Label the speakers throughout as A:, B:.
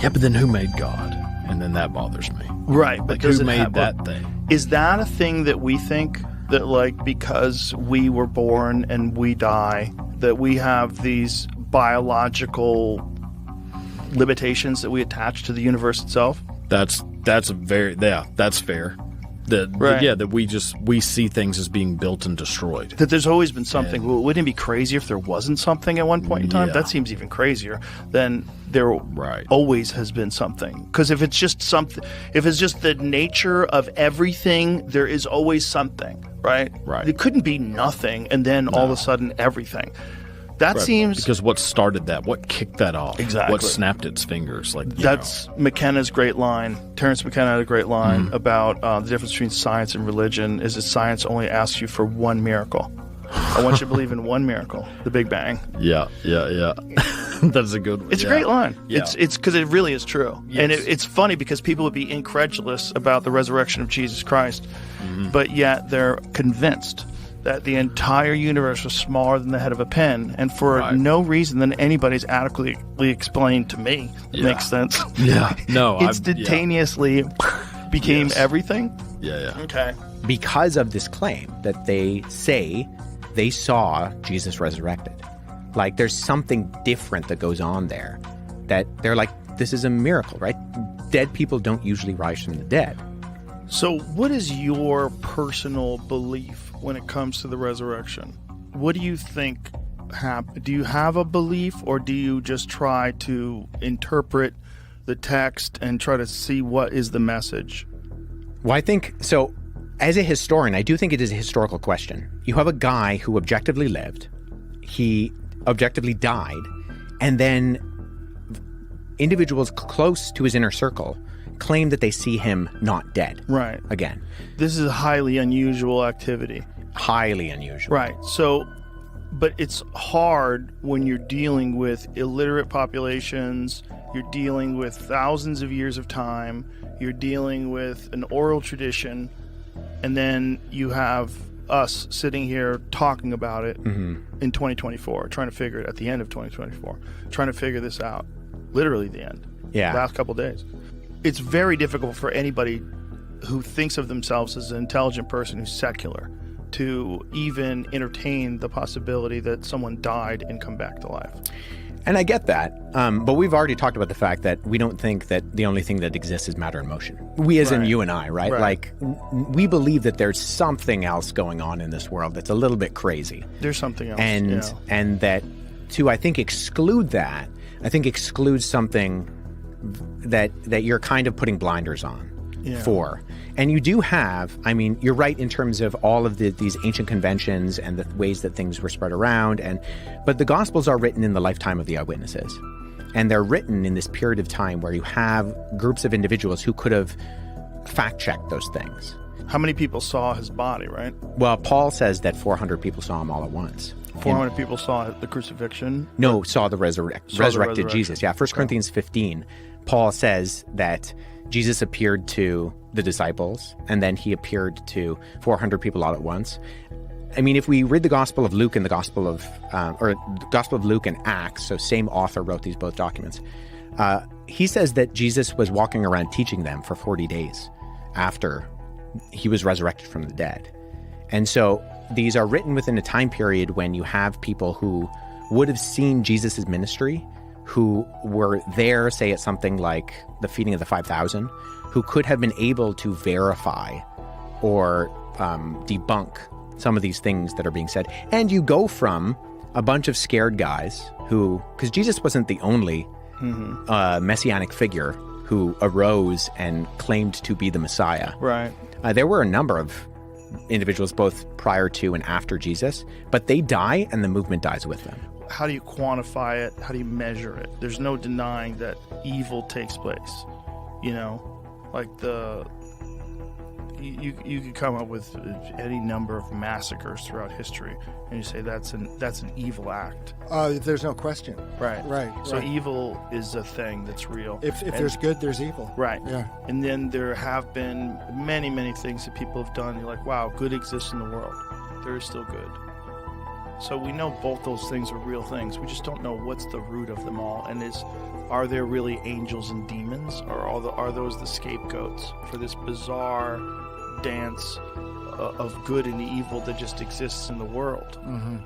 A: Yeah, but then who made God? And then that bothers me.
B: Right, but
A: Like,
B: does
A: who
B: it
A: made that thing?
B: Is that a thing that we think that, like, because we were born and we die, that we have these biological limitations that we attach to the universe itself?
A: That's fair.
B: Right.
A: That we see things as being built and destroyed.
B: That there's always been something. Well, wouldn't it be crazier if there wasn't something at one point in time?
A: Yeah.
B: That seems even crazier than there always has been something. Because if it's just something, if it's just the nature of everything, there is always something, right?
A: Right.
B: It couldn't be nothing and then all of a sudden everything. That seems...
A: Because what started that? What kicked that off?
B: Exactly.
A: What snapped its fingers?
B: That's McKenna's great line. Terrence McKenna had a great line about the difference between science and religion is that science only asks you for one miracle. I want you to believe in one miracle, the Big Bang.
A: Yeah. That's a good one.
B: It's a great line.
A: Yeah.
B: It's because it really is true.
A: Yes.
B: And it's funny because people would be incredulous about the resurrection of Jesus Christ, but yet they're convinced that the entire universe was smaller than the head of a pin, and for no reason that anybody's adequately explained to me that makes sense.
A: Yeah. No.
B: Instantaneously became everything.
A: Yeah.
B: Okay.
C: Because of this claim that they say they saw Jesus resurrected. Like, there's something different that goes on there, that they're like, this is a miracle, right? Dead people don't usually rise from the dead.
B: So what is your personal belief when it comes to the resurrection? What do you think happened? Do you have a belief, or do you just try to interpret the text and try to see what is the message?
C: Well, I think, so as a historian, I do think it is a historical question. You have a guy who objectively lived, he objectively died, and then individuals close to his inner circle claim that they see him not dead.
B: Right.
C: Again.
B: This is a highly unusual activity.
C: Highly unusual.
B: Right. So, but it's hard when you're dealing with illiterate populations, you're dealing with thousands of years of time, you're dealing with an oral tradition, and then you have us sitting here talking about it in 2024, trying to figure it at the end of 2024, trying to figure this out. Literally the end.
C: Yeah.
B: Last couple of days. It's very difficult for anybody who thinks of themselves as an intelligent person who's secular to even entertain the possibility that someone died and come back to life.
C: And I get that, but we've already talked about the fact that we don't think that the only thing that exists is matter and motion. We as in you and I, right? Like, we believe that there's something else going on in this world that's a little bit crazy.
B: There's something else.
C: And that to, I think, exclude that, I think excludes something that you're kind of putting blinders on for. And you do have, I mean, you're right in terms of all of these ancient conventions and the ways that things were spread around. But the Gospels are written in the lifetime of the eyewitnesses. And they're written in this period of time where you have groups of individuals who could have fact-checked those things.
B: How many people saw his body, right?
C: Well, Paul says that 400 people saw him all at once.
B: 400 people saw the crucifixion?
C: No, saw the resurrected Jesus. Yeah, 1 Corinthians 15, Paul says that Jesus appeared to the disciples, and then he appeared to 400 people all at once. I mean, if we read the Gospel of Luke and the Gospel of Luke and Acts, so same author wrote these both documents, he says that Jesus was walking around teaching them for 40 days after he was resurrected from the dead. And so these are written within a time period when you have people who would have seen Jesus' ministry, who were there, say, at something like the feeding of the 5,000, who could have been able to verify or debunk some of these things that are being said. And you go from a bunch of scared guys who, because Jesus wasn't the only messianic figure who arose and claimed to be the Messiah.
B: Right.
C: There were a number of individuals both prior to and after Jesus, but they die and the movement dies with them.
B: How do you quantify it? How do you measure it? There's no denying that evil takes place. You know, like you could come up with any number of massacres throughout history, and you say that's an evil act.
D: There's no question.
B: Right. So evil is a thing that's real.
D: If there's good, there's evil.
B: Right.
D: Yeah.
B: And then there have been many, many things that people have done. You're like, wow, good exists in the world. There is still good. So we know both those things are real things. We just don't know what's the root of them all. And are there really angels and demons, or are those the scapegoats for this bizarre dance of good and evil that just exists in the world?
D: Mm-hmm.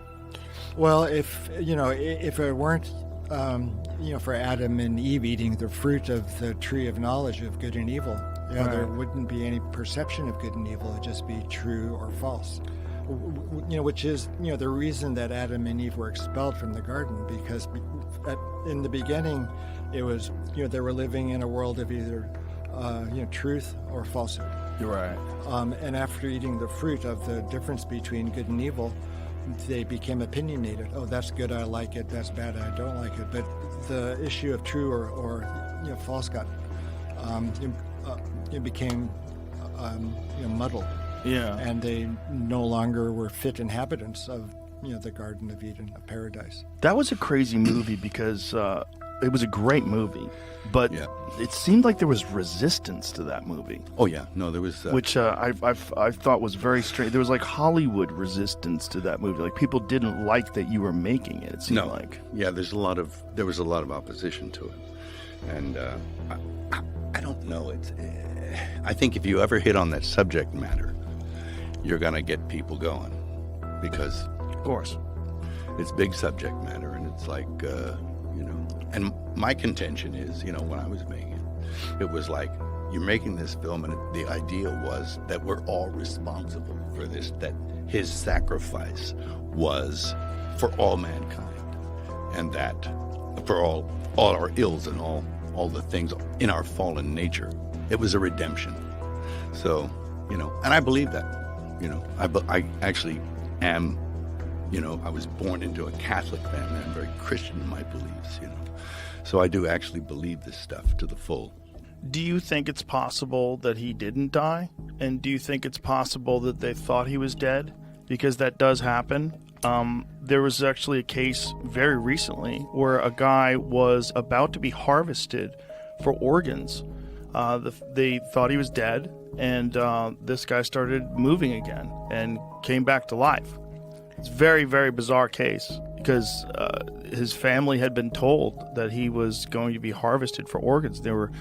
D: Well, if it weren't, for Adam and Eve eating the fruit of the tree of knowledge of good and evil, there wouldn't be any perception of good and evil. It'd just be true or false. Which is, the reason that Adam and Eve were expelled from the garden, because in the beginning, it was, they were living in a world of either, truth or falsehood.
B: You're right.
D: And after eating the fruit of the difference between good and evil, they became opinionated. Oh, that's good, I like it. That's bad, I don't like it. But the issue of true or false got it became muddled.
B: Yeah.
D: And they no longer were fit inhabitants of the Garden of Eden, of paradise.
B: That was a crazy movie because it was a great movie, but it seemed like there was resistance to that movie.
E: Oh yeah, no, there was,
B: which I thought was very strange. There was like Hollywood resistance to that movie. Like people didn't like that you were making it. It seemed like
E: there was a lot of opposition to it, and I don't know. I think if you ever hit on that subject matter, you're gonna get people going, because
B: of course
E: it's big subject matter, and it's like and my contention is, when I was making it, it was like, you're making this film, and the idea was that we're all responsible for this, that his sacrifice was for all mankind, and that for all our ills and all the things in our fallen nature, it was a redemption. So, and I believe that, I actually am, I was born into a Catholic family. I'm very Christian in my beliefs, So I do actually believe this stuff to the full.
B: Do you think it's possible that he didn't die? And do you think it's possible that they thought he was dead? Because that does happen. There was actually a case very recently where a guy was about to be harvested for organs. They thought he was dead, and this guy started moving again and came back to life. It's a very, very bizarre case because his family had been told that he was going to be harvested for organs. They were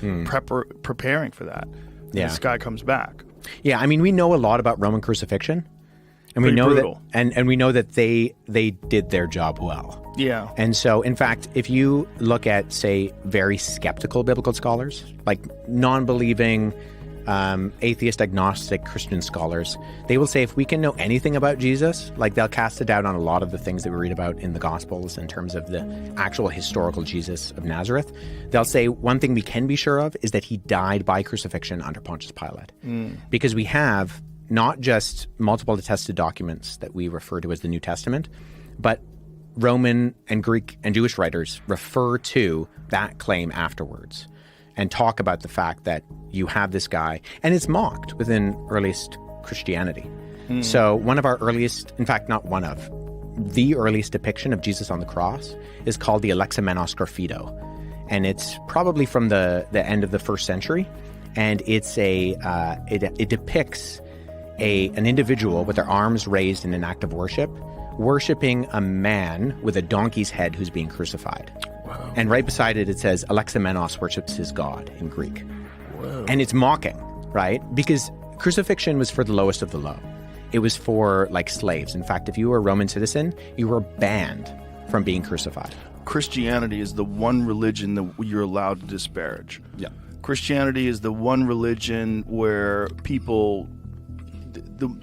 B: preparing for that. And this guy comes back.
C: Yeah, I mean, we know a lot about Roman crucifixion. And we know
B: brutal.
C: that, and we know that they did their job well.
B: Yeah.
C: And so, in fact, if you look at, say, very skeptical biblical scholars, like non-believing, atheist, agnostic Christian scholars, they will say if we can know anything about Jesus, like they'll cast a doubt on a lot of the things that we read about in the Gospels in terms of the actual historical Jesus of Nazareth. They'll say one thing we can be sure of is that he died by crucifixion under Pontius Pilate. Because we have not just multiple attested documents that we refer to as the New Testament, but Roman and Greek and Jewish writers refer to that claim afterwards and talk about the fact that you have this guy, and it's mocked within earliest Christianity. So one of our earliest, in fact, not one of, the earliest depiction of Jesus on the cross is called the Alexamenos Graphido. And it's probably from the end of the 1st century. And it's it depicts an individual with their arms raised in an act of worship, worshiping a man with a donkey's head who's being crucified. Wow. And right beside it, it says, Alexamenos worships his God in Greek. Whoa. And it's mocking, right? Because crucifixion was for the lowest of the low. It was for, like, slaves. In fact, if you were a Roman citizen, you were banned from being crucified.
B: Christianity is the one religion that you're allowed to disparage.
E: Yeah.
B: Christianity is the one religion where people...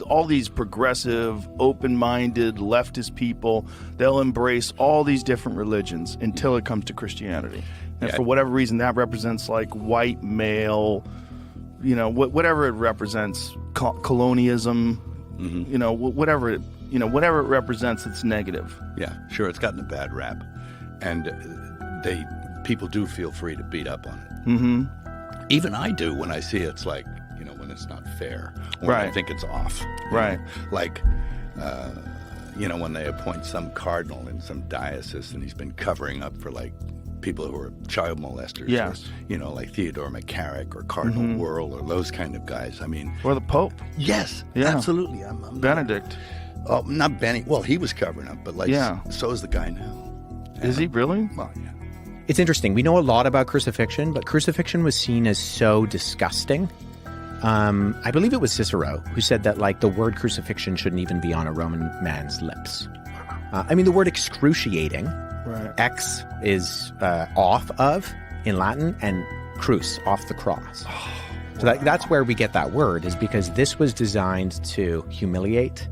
B: all these progressive, open-minded, leftist people, they'll embrace all these different religions until it comes to Christianity. And for whatever reason, that represents like white male, whatever it represents, colonialism, whatever it represents, it's negative.
E: Yeah, sure, it's gotten a bad rap. And people do feel free to beat up on it.
B: Mm-hmm.
E: Even I do when I see it's like, when it's not fair, when I think it's off.
B: Right.
E: Like, when they appoint some cardinal in some diocese and he's been covering up for like people who are child molesters.
B: Yes.
E: Or, like Theodore McCarrick or Cardinal Wuerl or those kind of guys. I mean,
B: Or the Pope.
E: yes,
B: Yeah.
E: absolutely. I'm
B: Benedict.
E: not Benny. Well, he was covering up, but so is the guy now.
B: Is he really?
E: Well, yeah.
C: It's interesting. We know a lot about crucifixion, but crucifixion was seen as so disgusting. I believe it was Cicero who said that, the word crucifixion shouldn't even be on a Roman man's lips. The word excruciating,
B: Right.
C: ex is off of in Latin, and crus, off the cross. So that's where we get that word, is because this was designed to humiliate,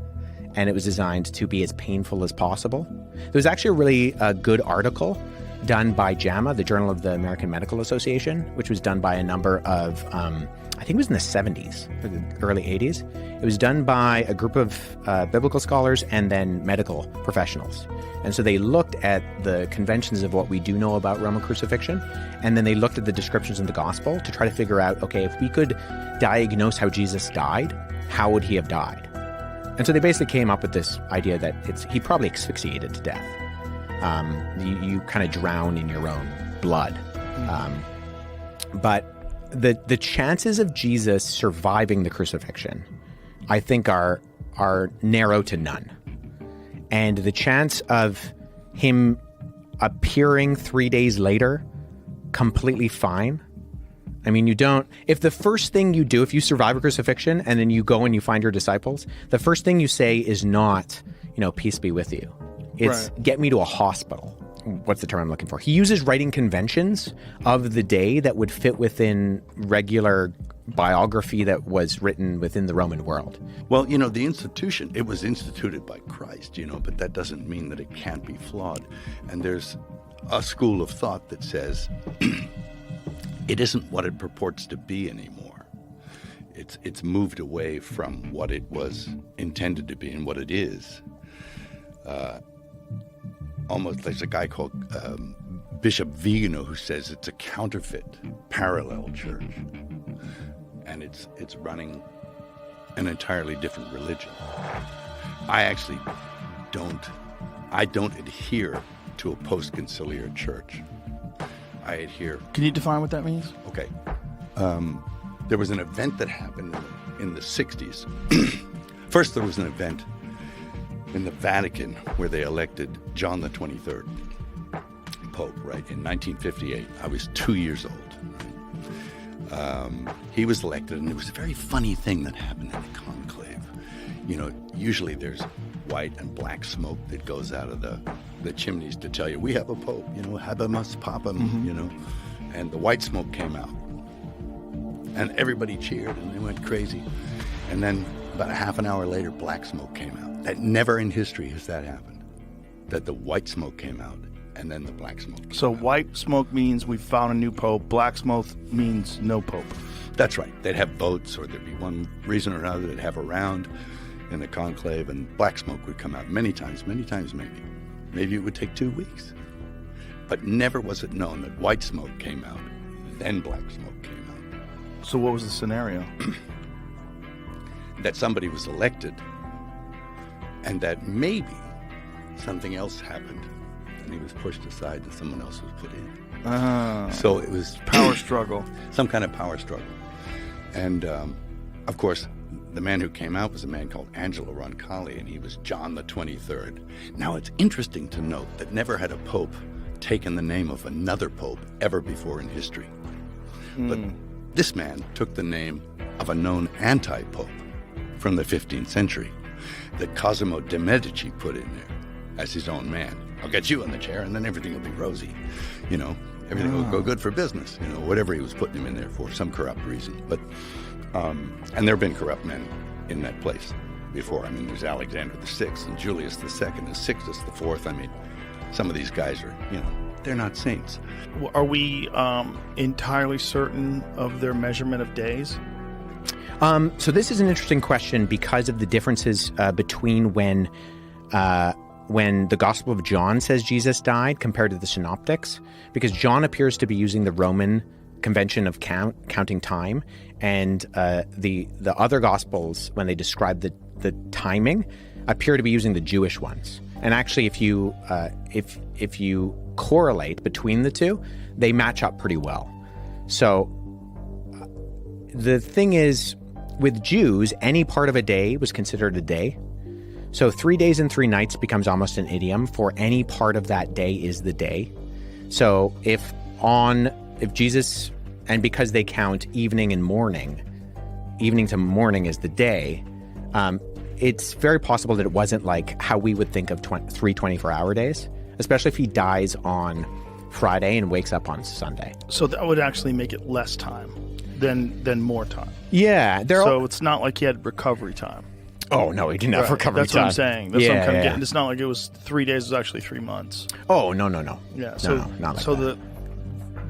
C: and it was designed to be as painful as possible. There was actually a really good article done by JAMA, the Journal of the American Medical Association, which was done by a number of, I think it was in the 70s, or the early 80s. It was done by a group of biblical scholars and then medical professionals. And so they looked at the conventions of what we do know about Roman crucifixion, and then they looked at the descriptions in the gospel to try to figure out, okay, if we could diagnose how Jesus died, how would he have died? And so they basically came up with this idea that he probably asphyxiated to death. You kind of drown in your own blood. But the chances of Jesus surviving the crucifixion, I think, are narrow to none. And the chance of him appearing 3 days later completely fine. If the first thing you do, if you survive a crucifixion and then you go and you find your disciples, the first thing you say is not, peace be with you. It's get me to a hospital. What's the term I'm looking for? He uses writing conventions of the day that would fit within regular biography that was written within the Roman world.
E: Well, the institution, it was instituted by Christ, but that doesn't mean that it can't be flawed. And there's a school of thought that says it isn't what it purports to be anymore. It's moved away from what it was intended to be and what it is. Almost, there's a guy called Bishop Vigano who says it's a counterfeit, parallel church, and it's running an entirely different religion. I actually don't adhere to a post-conciliar church. I adhere.
B: Can you define what that means?
E: Okay. There was an event that happened in the 60s. First, there was an event in the Vatican where they elected John the 23rd Pope, right, in 1958. I was 2 years old. He was elected, and it was a very funny thing that happened in the conclave. Usually there's white and black smoke that goes out of the chimneys to tell you, we have a pope, habemus papam, and the white smoke came out. And everybody cheered, and they went crazy. And then about a half an hour later, black smoke came out. That never in history has that happened, that the white smoke came out and then the black smoke came
B: So
E: out.
B: white smoke means we found a new pope. Black smoke means no pope.
E: That's right. They'd have votes, or there'd be one reason or another they'd have a round in the conclave, and black smoke would come out many times maybe. Maybe it would take 2 weeks. But never was it known that white smoke came out, then black smoke came out.
B: So what was the scenario?
E: That somebody was elected, and that maybe something else happened, and he was pushed aside and someone else was put in. So it was
B: Power struggle.
E: some kind of power struggle. And, of course, the man who came out was a man called Angelo Roncalli, and he was John the 23rd. Now, it's interesting to note that never had a pope taken the name of another pope ever before in history. But this man took the name of a known anti-pope from the 15th century that Cosimo de' Medici put in there as his own man. I'll get you in the chair, and then everything will be rosy. Everything will go good for business. Whatever he was putting him in there for, some corrupt reason. But and there have been corrupt men in that place before. There's Alexander VI and Julius II and Sixtus IV. Some of these guys are, they're not saints.
B: Are we entirely certain of their measurement of days?
C: So this is an interesting question because of the differences between when the Gospel of John says Jesus died compared to the Synoptics, because John appears to be using the Roman convention of counting time, and the other Gospels, when they describe the timing, appear to be using the Jewish ones. And actually, if you correlate between the two, they match up pretty well. So the thing is, with Jews, any part of a day was considered a day. So 3 days and 3 nights becomes almost an idiom for any part of that day is the day. So if Jesus, and because they count evening and morning, evening to morning is the day, it's very possible that it wasn't like how we would think of 3 24-hour days, especially if he dies on Friday and wakes up on Sunday.
B: So that would actually make it less time than more time.
C: Yeah.
B: So it's not like he had recovery time.
C: Oh, no, he didn't have recovery
B: That's
C: time.
B: what I'm saying. That's what I'm kind of getting. It's not like it was 3 days, it was actually 3 months.
C: Oh, no.
B: Yeah. So,
C: no, not like that.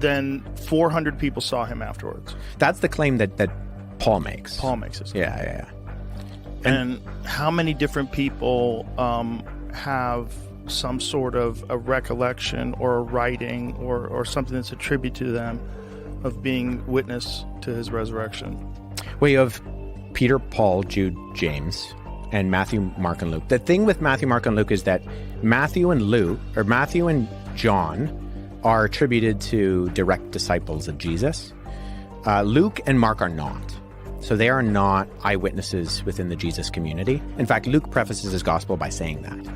B: Then 400 people saw him afterwards.
C: That's the claim that Paul makes.
B: Paul makes it.
C: Yeah.
B: And how many different people have some sort of a recollection or a writing or something that's attributed to them of being witness to his resurrection?
C: Well, you have Peter, Paul, Jude, James, and Matthew, Mark, and Luke. The thing with Matthew, Mark, and Luke is that Matthew and John are attributed to direct disciples of Jesus. Luke and Mark are not. So they are not eyewitnesses within the Jesus community. In fact, Luke prefaces his gospel by saying that.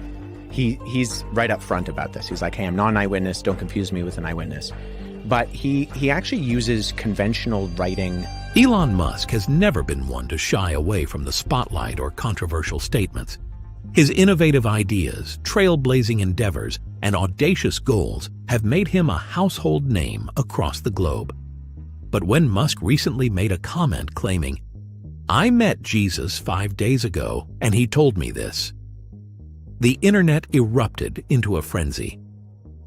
C: He's right up front about this. He's like, hey, I'm not an eyewitness. Don't confuse me with an eyewitness. But he actually uses conventional writing.
F: Elon Musk has never been one to shy away from the spotlight or controversial statements. His innovative ideas, trailblazing endeavors, and audacious goals have made him a household name across the globe. But when Musk recently made a comment claiming, "I met Jesus 5 days ago, and he told me this," the internet erupted into a frenzy.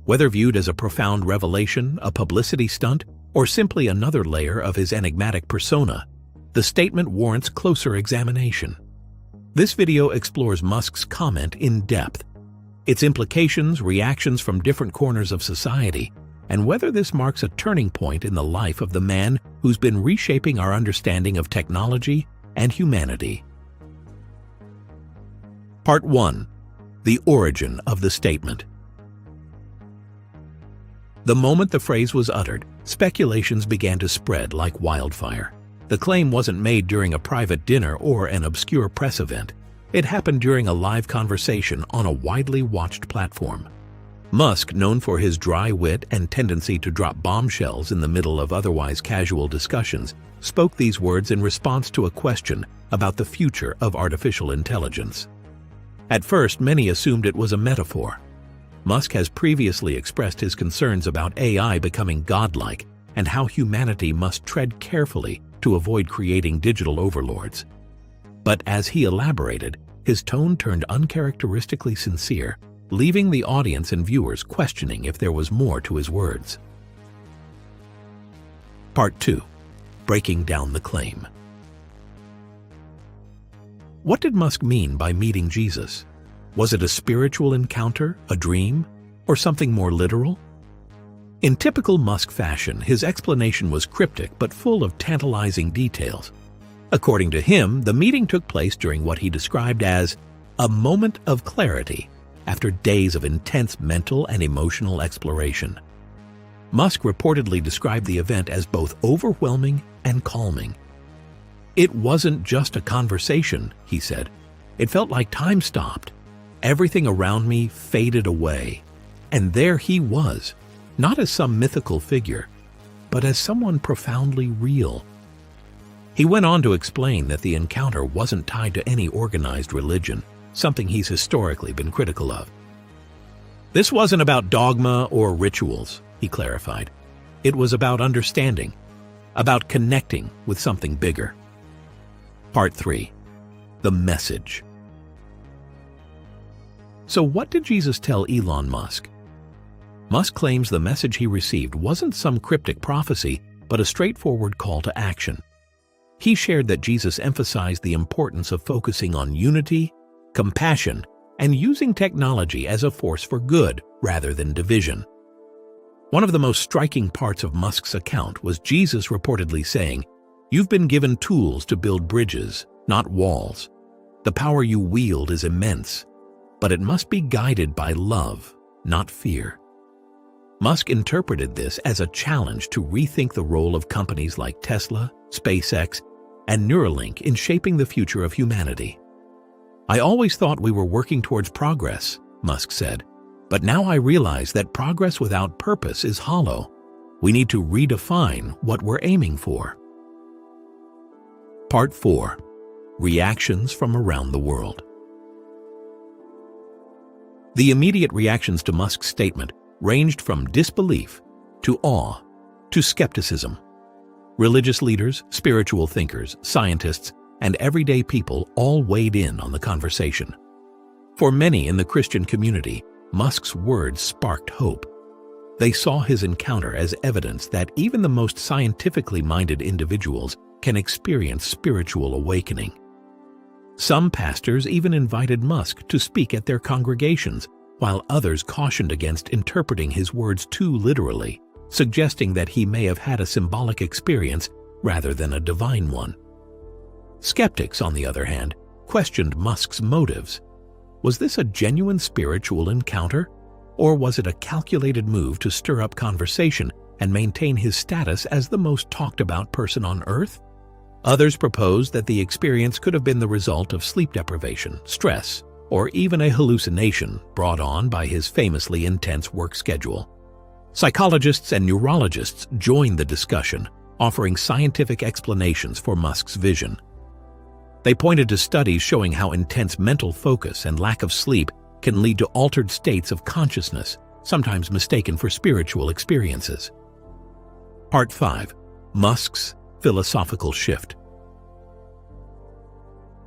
F: Whether viewed as a profound revelation, a publicity stunt, or simply another layer of his enigmatic persona, the statement warrants closer examination. This video explores Musk's comment in depth, its implications, reactions from different corners of society, and whether this marks a turning point in the life of the man who's been reshaping our understanding of technology and humanity. Part 1. The origin of the statement. The moment the phrase was uttered, speculations began to spread like wildfire. The claim wasn't made during a private dinner or an obscure press event. It happened during a live conversation on a widely watched platform. Musk, known for his dry wit and tendency to drop bombshells in the middle of otherwise casual discussions, spoke these words in response to a question about the future of artificial intelligence. At first, many assumed it was a metaphor. Musk has previously expressed his concerns about AI becoming godlike and how humanity must tread carefully to avoid creating digital overlords. But as he elaborated, his tone turned uncharacteristically sincere, leaving the audience and viewers questioning if there was more to his words. Part 2. Breaking down the claim. What did Musk mean by meeting Jesus? Was it a spiritual encounter, a dream, or something more literal? In typical Musk fashion, his explanation was cryptic but full of tantalizing details. According to him, the meeting took place during what he described as a moment of clarity after days of intense mental and emotional exploration. Musk reportedly described the event as both overwhelming and calming. It wasn't just a conversation, he said. It felt like time stopped. Everything around me faded away. And there he was, not as some mythical figure, but as someone profoundly real. He went on to explain that the encounter wasn't tied to any organized religion, something he's historically been critical of. This wasn't about dogma or rituals, he clarified. It was about understanding, about connecting with something bigger. Part 3. The message. So what did Jesus tell Elon Musk? Musk claims the message he received wasn't some cryptic prophecy, but a straightforward call to action. He shared that Jesus emphasized the importance of focusing on unity, compassion, and using technology as a force for good rather than division. One of the most striking parts of Musk's account was Jesus reportedly saying, "You've been given tools to build bridges, not walls. The power you wield is immense. but it must be guided by love, not fear. Musk interpreted this as a challenge to rethink the role of companies like Tesla, SpaceX, and Neuralink in shaping the future of humanity. "I always thought we were working towards progress," Musk said, "but now I realize that progress without purpose is hollow. We need to redefine what we're aiming for." Part 4. Reactions from around the world. The immediate reactions to Musk's statement ranged from disbelief to awe to skepticism. Religious leaders, spiritual thinkers, scientists, and everyday people all weighed in on the conversation. For many in the Christian community, Musk's words sparked hope. They saw his encounter as evidence that even the most scientifically minded individuals can experience spiritual awakening. Some pastors even invited Musk to speak at their congregations, while others cautioned against interpreting his words too literally, suggesting that he may have had a symbolic experience rather than a divine one. Skeptics, on the other hand, questioned Musk's motives. Was this a genuine spiritual encounter, or was it a calculated move to stir up conversation and maintain his status as the most talked about person on Earth? Others proposed that the experience could have been the result of sleep deprivation, stress, or even a hallucination brought on by his famously intense work schedule. Psychologists and neurologists joined the discussion, offering scientific explanations for Musk's vision. They pointed to studies showing how intense mental focus and lack of sleep can lead to altered states of consciousness, sometimes mistaken for spiritual experiences. Part 5. Musk's philosophical shift.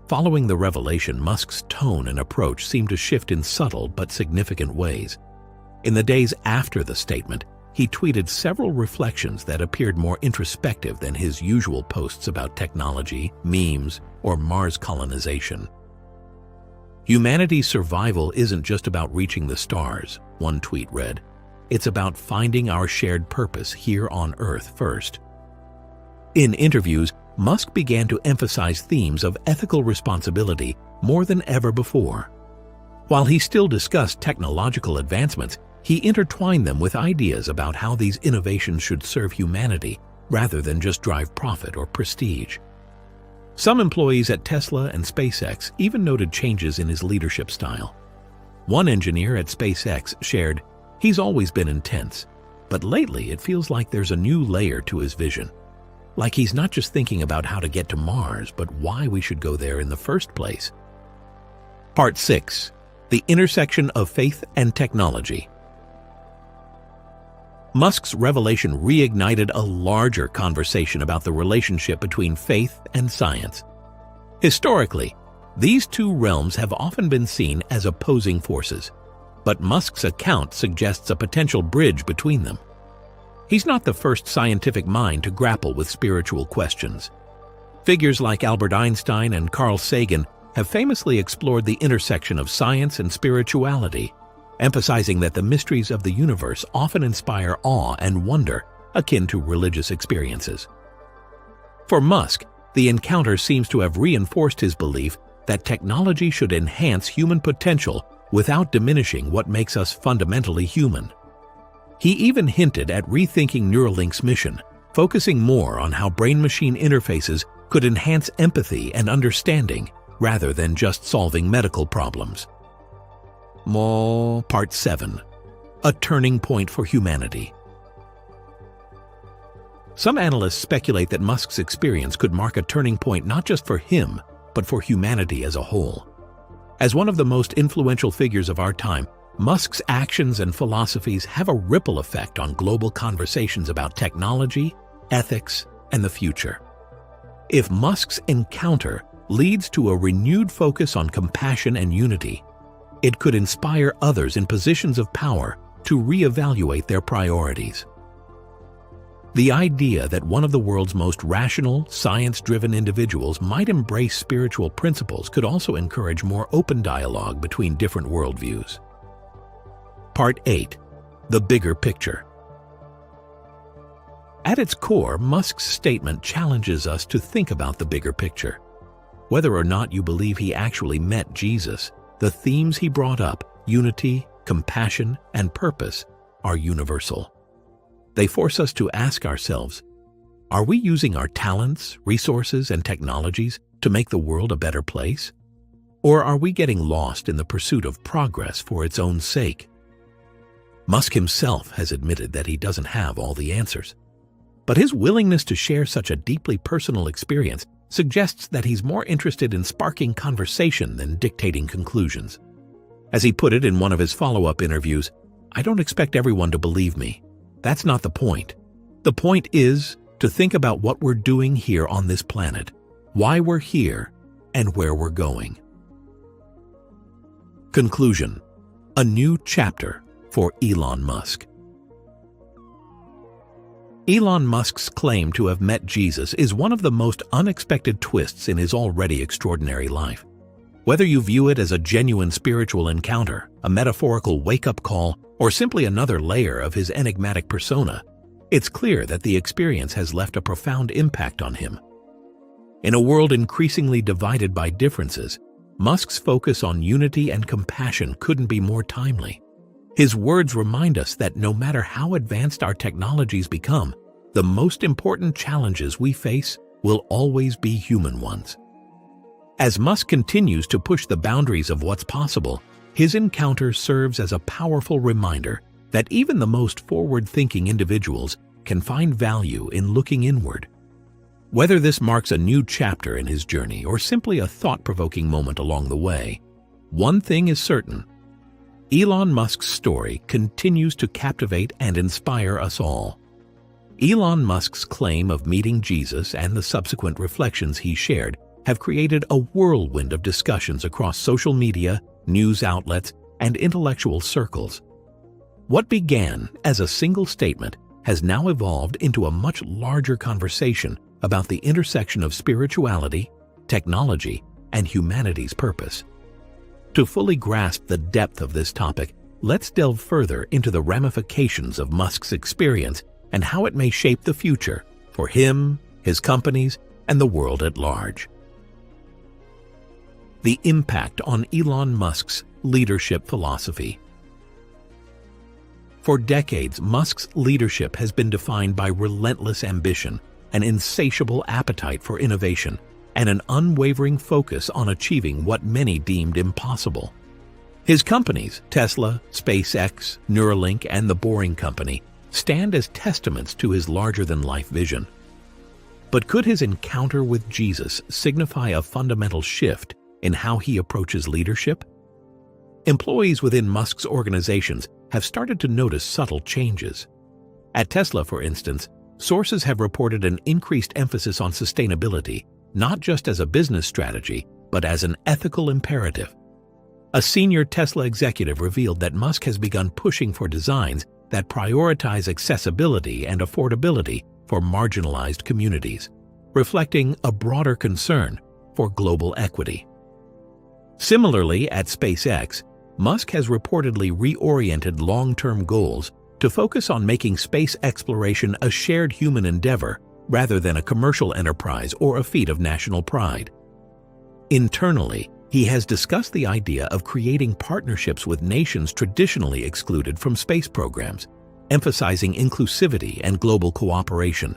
F: Following the revelation, Musk's tone and approach seemed to shift in subtle but significant ways. In the days after the statement, he tweeted several reflections that appeared more introspective than his usual posts about technology, memes, or Mars colonization. "Humanity's survival isn't just about reaching the stars," one tweet read. "It's about finding our shared purpose here on Earth first." In interviews, Musk began to emphasize themes of ethical responsibility more than ever before. While he still discussed technological advancements, he intertwined them with ideas about how these innovations should serve humanity rather than just drive profit or prestige. Some employees at Tesla and SpaceX even noted changes in his leadership style. One engineer at SpaceX shared, "He's always been intense, but lately it feels like there's a new layer to his vision. Like he's not just thinking about how to get to Mars, but why we should go there in the first place." Part 6. The intersection of faith and technology. Musk's revelation reignited a larger conversation about the relationship between faith and science. Historically, these two realms have often been seen as opposing forces, but Musk's account suggests a potential bridge between them. He's not the first scientific mind to grapple with spiritual questions. Figures like Albert Einstein and Carl Sagan have famously explored the intersection of science and spirituality, emphasizing that the mysteries of the universe often inspire awe and wonder akin to religious experiences. For Musk, the encounter seems to have reinforced his belief that technology should enhance human potential without diminishing what makes us fundamentally human. He even hinted at rethinking Neuralink's mission, focusing more on how brain-machine interfaces could enhance empathy and understanding rather than just solving medical problems. Part 7. A turning point for humanity. Some analysts speculate that Musk's experience could mark a turning point not just for him, but for humanity as a whole. As one of the most influential figures of our time, Musk's actions and philosophies have a ripple effect on global conversations about technology, ethics, and the future. If Musk's encounter leads to a renewed focus on compassion and unity, it could inspire others in positions of power to reevaluate their priorities. The idea that one of the world's most rational, science-driven individuals might embrace spiritual principles could also encourage more open dialogue between different worldviews. Part 8. The bigger picture. At its core, Musk's statement challenges us to think about the bigger picture. Whether or not you believe he actually met Jesus, the themes he brought up, unity, compassion, and purpose, are universal. They force us to ask ourselves, are we using our talents, resources, and technologies to make the world a better place? Or are we getting lost in the pursuit of progress for its own sake? Musk himself has admitted that he doesn't have all the answers. But his willingness to share such a deeply personal experience suggests that he's more interested in sparking conversation than dictating conclusions. As he put it in one of his follow-up interviews, "I don't expect everyone to believe me. That's not the point. The point is to think about what we're doing here on this planet, why we're here, and where we're going." Conclusion: a new chapter for Elon Musk. Elon Musk's claim to have met Jesus is one of the most unexpected twists in his already extraordinary life. Whether you view it as a genuine spiritual encounter, a metaphorical wake-up call, or simply another layer of his enigmatic persona, it's clear that the experience has left a profound impact on him. In a world increasingly divided by differences, Musk's focus on unity and compassion couldn't be more timely. His words remind us that no matter how advanced our technologies become, the most important challenges we face will always be human ones. As Musk continues to push the boundaries of what's possible, his encounter serves as a powerful reminder that even the most forward-thinking individuals can find value in looking inward. Whether this marks a new chapter in his journey or simply a thought-provoking moment along the way, one thing is certain: Elon Musk's story continues to captivate and inspire us all. Elon Musk's claim of meeting Jesus and the subsequent reflections he shared have created a whirlwind of discussions across social media, news outlets, and intellectual circles. What began as a single statement has now evolved into a much larger conversation about the intersection of spirituality, technology, and humanity's purpose. To fully grasp the depth of this topic, let's delve further into the ramifications of Musk's experience and how it may shape the future for him, his companies, and the world at large. The impact on Elon Musk's leadership philosophy. For decades, Musk's leadership has been defined by relentless ambition, an insatiable appetite for innovation, and an unwavering focus on achieving what many deemed impossible. His companies, Tesla, SpaceX, Neuralink, and the Boring Company, stand as testaments to his larger-than-life vision. But could his encounter with Jesus signify a fundamental shift in how he approaches leadership? Employees within Musk's organizations have started to notice subtle changes. At Tesla, for instance, sources have reported an increased emphasis on sustainability, not just as a business strategy, but as an ethical imperative. A senior Tesla executive revealed that Musk has begun pushing for designs that prioritize accessibility and affordability for marginalized communities, reflecting a broader concern for global equity. Similarly, at SpaceX, Musk has reportedly reoriented long-term goals to focus on making space exploration a shared human endeavor rather than a commercial enterprise or a feat of national pride. Internally, he has discussed the idea of creating partnerships with nations traditionally excluded from space programs, emphasizing inclusivity and global cooperation.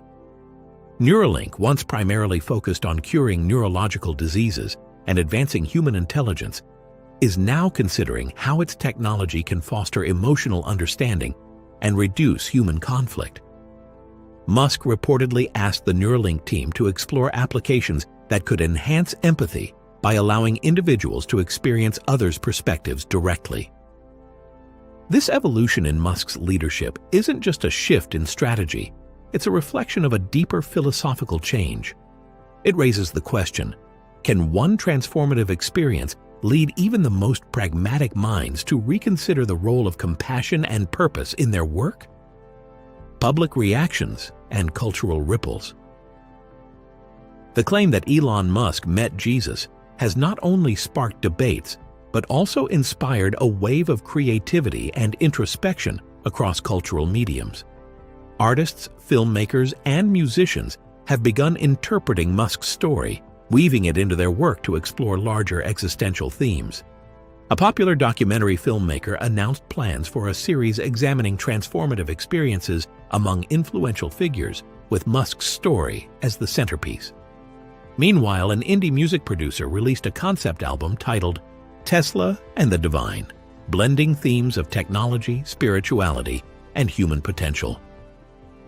F: Neuralink, once primarily focused on curing neurological diseases and advancing human intelligence, is now considering how its technology can foster emotional understanding and reduce human conflict. Musk reportedly asked the Neuralink team to explore applications that could enhance empathy by allowing individuals to experience others' perspectives directly. This evolution in Musk's leadership isn't just a shift in strategy, it's a reflection of a deeper philosophical change. It raises the question, can one transformative experience lead even the most pragmatic minds to reconsider the role of compassion and purpose in their work? Public reactions and cultural ripples. The claim that Elon Musk met Jesus has not only sparked debates, but also inspired a wave of creativity and introspection across cultural mediums. Artists, filmmakers, and musicians have begun interpreting Musk's story, weaving it into their work to explore larger existential themes. A popular documentary filmmaker announced plans for a series examining transformative experiences among influential figures, with Musk's story as the centerpiece. Meanwhile, an indie music producer released a concept album titled Tesla and the Divine, blending themes of technology, spirituality, and human potential.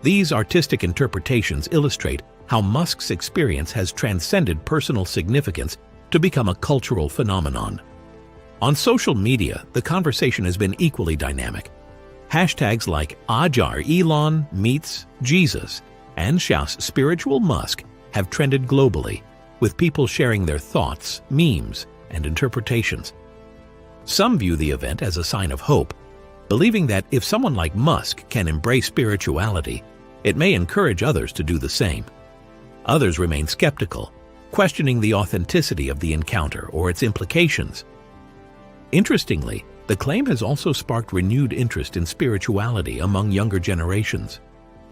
F: These artistic interpretations illustrate how Musk's experience has transcended personal significance to become a cultural phenomenon. On social media, the conversation has been equally dynamic. Hashtags like Ajar Elon meets Jesus and Shouts Spiritual Musk have trended globally, with people sharing their thoughts, memes, and interpretations. Some view the event as a sign of hope, believing that if someone like Musk can embrace spirituality, it may encourage others to do the same. Others remain skeptical, questioning the authenticity of the encounter or its implications. Interestingly, the claim has also sparked renewed interest in spirituality among younger generations.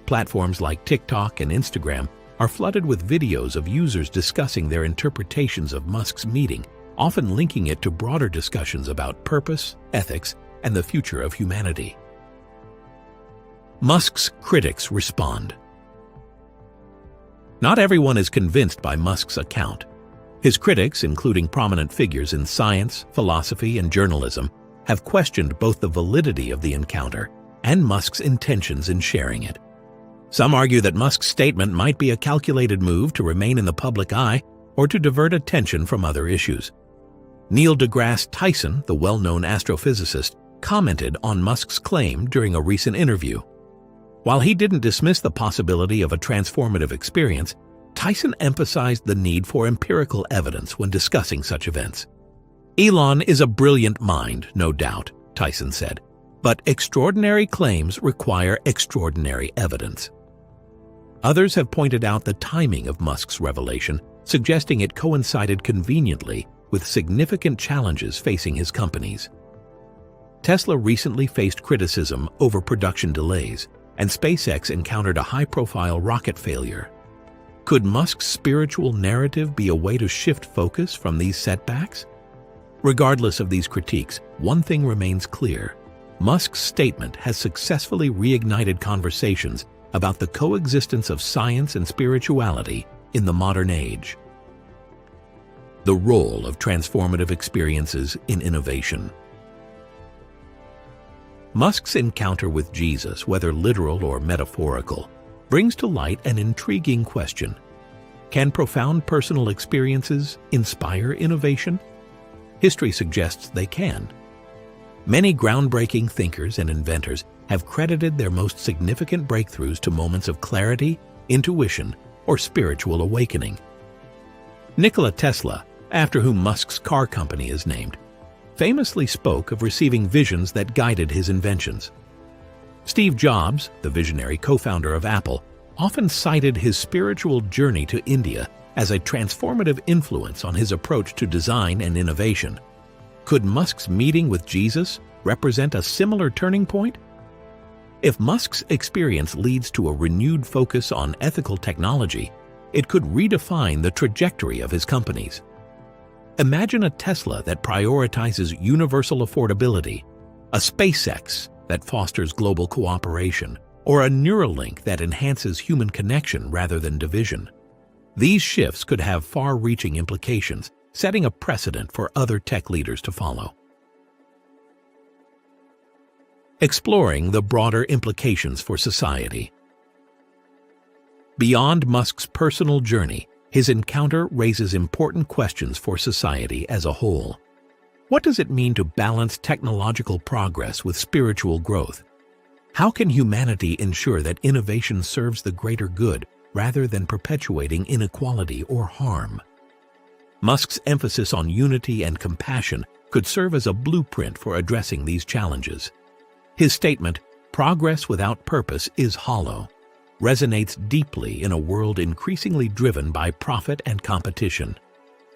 F: Platforms like TikTok and Instagram are flooded with videos of users discussing their interpretations of Musk's meeting, often linking it to broader discussions about purpose, ethics, and the future of humanity. Musk's critics respond. Not everyone is convinced by Musk's account. His critics, including prominent figures in science, philosophy, and journalism, have questioned both the validity of the encounter and Musk's intentions in sharing it. Some argue that Musk's statement might be a calculated move to remain in the public eye or to divert attention from other issues. Neil deGrasse Tyson, the well-known astrophysicist, commented on Musk's claim during a recent interview. While he didn't dismiss the possibility of a transformative experience, Tyson emphasized the need for empirical evidence when discussing such events. Elon is a brilliant mind, no doubt, Tyson said, but extraordinary claims require extraordinary evidence. Others have pointed out the timing of Musk's revelation, suggesting it coincided conveniently with significant challenges facing his companies. Tesla recently faced criticism over production delays, and SpaceX encountered a high-profile rocket failure. Could Musk's spiritual narrative be a way to shift focus from these setbacks? Regardless of these critiques, one thing remains clear. Musk's statement has successfully reignited conversations about the coexistence of science and spirituality in the modern age. The role of transformative experiences in innovation. Musk's encounter with Jesus, whether literal or metaphorical, brings to light an intriguing question. Can profound personal experiences inspire innovation? History suggests they can. Many groundbreaking thinkers and inventors have credited their most significant breakthroughs to moments of clarity, intuition, or spiritual awakening. Nikola Tesla, after whom Musk's car company is named, famously spoke of receiving visions that guided his inventions. Steve Jobs, the visionary co-founder of Apple, often cited his spiritual journey to India as a transformative influence on his approach to design and innovation. Could Musk's meeting with Jesus represent a similar turning point? If Musk's experience leads to a renewed focus on ethical technology, it could redefine the trajectory of his companies. Imagine a Tesla that prioritizes universal affordability, a SpaceX that fosters global cooperation, or a Neuralink that enhances human connection rather than division. These shifts could have far-reaching implications, setting a precedent for other tech leaders to follow. Exploring the broader implications for society. Beyond Musk's personal journey, his encounter raises important questions for society as a whole. What does it mean to balance technological progress with spiritual growth? How can humanity ensure that innovation serves the greater good rather than perpetuating inequality or harm? Musk's emphasis on unity and compassion could serve as a blueprint for addressing these challenges. His statement, "Progress without purpose is hollow," resonates deeply in a world increasingly driven by profit and competition.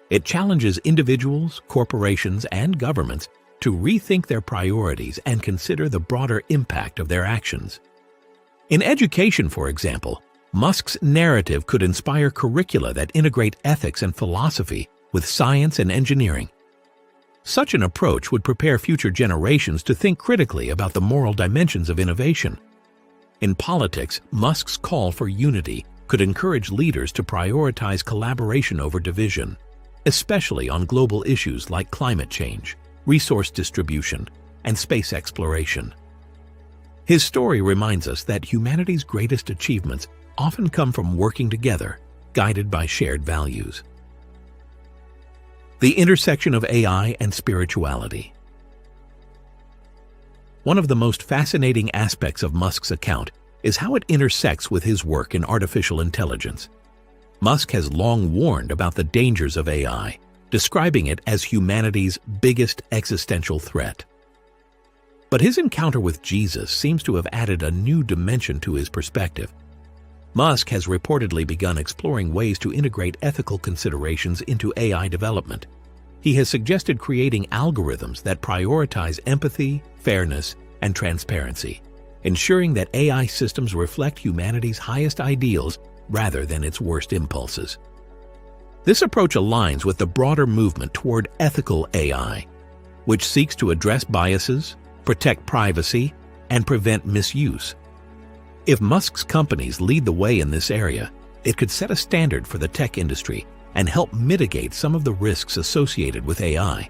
F: It challenges individuals, corporations, and governments to rethink their priorities and consider the broader impact of their actions. In education, for example, Musk's narrative could inspire curricula that integrate ethics and philosophy with science and engineering. Such an approach would prepare future generations to think critically about the moral dimensions of innovation. In politics, Musk's call for unity could encourage leaders to prioritize collaboration over division, especially on global issues like climate change, resource distribution, and space exploration. His story reminds us that humanity's greatest achievements often come from working together, guided by shared values. The intersection of AI and spirituality. One of the most fascinating aspects of Musk's account is how it intersects with his work in artificial intelligence. Musk has long warned about the dangers of AI, describing it as humanity's biggest existential threat. But his encounter with Jesus seems to have added a new dimension to his perspective. Musk has reportedly begun exploring ways to integrate ethical considerations into AI development. He has suggested creating algorithms that prioritize empathy, fairness, and transparency, ensuring that AI systems reflect humanity's highest ideals rather than its worst impulses. This approach aligns with the broader movement toward ethical AI, which seeks to address biases, protect privacy, and prevent misuse. If Musk's companies lead the way in this area, it could set a standard for the tech industry and help mitigate some of the risks associated with AI.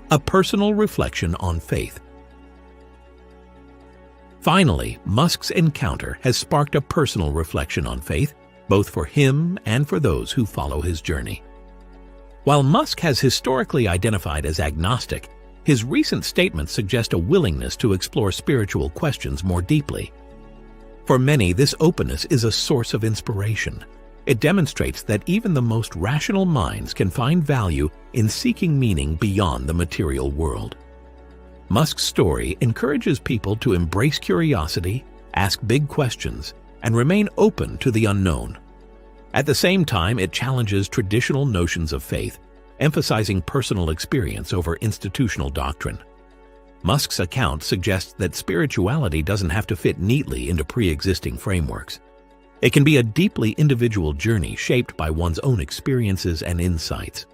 F: A personal reflection on faith. Finally, Musk's encounter has sparked a personal reflection on faith, both for him and for those who follow his journey. While Musk has historically identified as agnostic, his recent statements suggest a willingness to explore spiritual questions more deeply. For many, this openness is a source of inspiration. It demonstrates that even the most rational minds can find value in seeking meaning beyond the material world. Musk's story encourages people to embrace curiosity, ask big questions, and remain open to the unknown. At the same time, it challenges traditional notions of faith, emphasizing personal experience over institutional doctrine. Musk's account suggests that spirituality doesn't have to fit neatly into pre-existing frameworks. It can be a deeply individual journey shaped by one's own experiences and insights.